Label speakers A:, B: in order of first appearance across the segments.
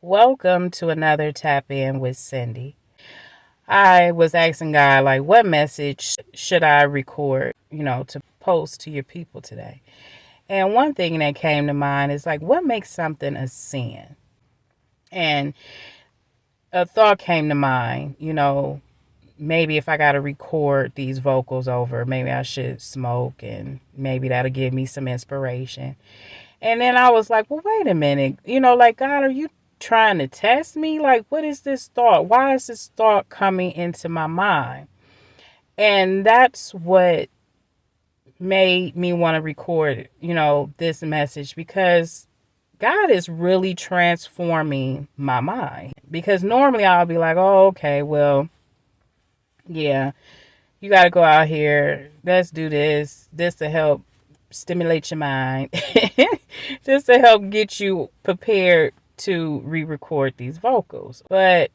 A: Welcome to another Tap In with Cindy. I was asking God, like, what message should I record, to post to your people today? And one thing that came to mind is like, what makes something a sin? And a thought came to mind, maybe if I got to record these vocals over, maybe I should smoke and maybe that'll give me some inspiration. And then I was like, well, wait a minute. Like, God, are you trying to test me? Like, what is this thought? Why is this thought coming into my mind? And that's what made me want to record, this message because God is really transforming my mind. Because normally I'll be like, oh, okay, well, yeah, you got to go out here. Let's do this to help stimulate your mind, just to help get you prepared to re-record these vocals. But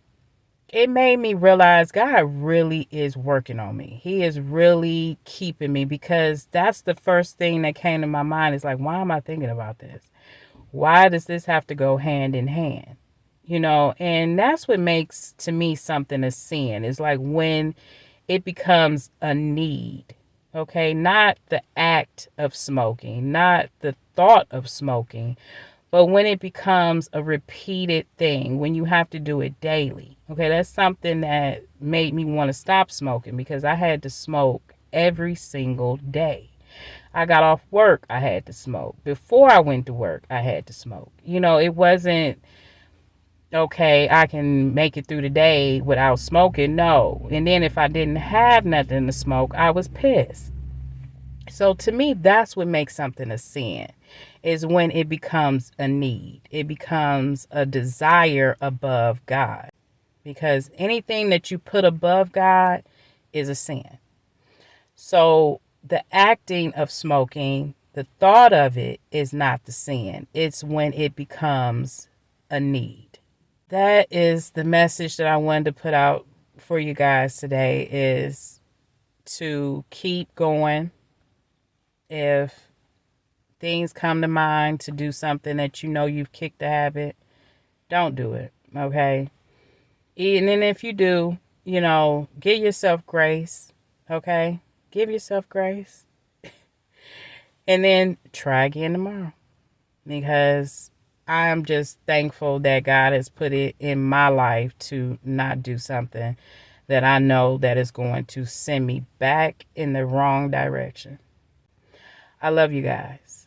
A: it made me realize God really is working on me. He is really keeping me, because that's the first thing that came to my mind is like, why am I thinking about this? Why does this have to go hand in hand? And that's what makes to me something a sin. It's like when it becomes a need. Okay, not the act of smoking, not the thought of smoking, but when it becomes a repeated thing, when you have to do it daily. Okay, that's something that made me want to stop smoking, because I had to smoke every single day. I got off work, I had to smoke. Before I went to work, I had to smoke. It wasn't okay, I can make it through the day without smoking. No. And then if I didn't have nothing to smoke, I was pissed. So to me, that's what makes something a sin, is when it becomes a need. It becomes a desire above God. Because anything that you put above God is a sin. So the acting of smoking, the thought of it is not the sin. It's when it becomes a need. That is the message that I wanted to put out for you guys today, is to keep going. If things come to mind to do something that you've kicked the habit, don't do it. Okay. And then if you do, give yourself grace. Okay. Give yourself grace. And then try again tomorrow. Because I'm just thankful that God has put it in my life to not do something that I know that is going to send me back in the wrong direction. I love you guys.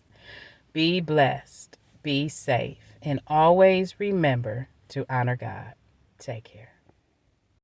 A: Be blessed, be safe, and always remember to honor God. Take care.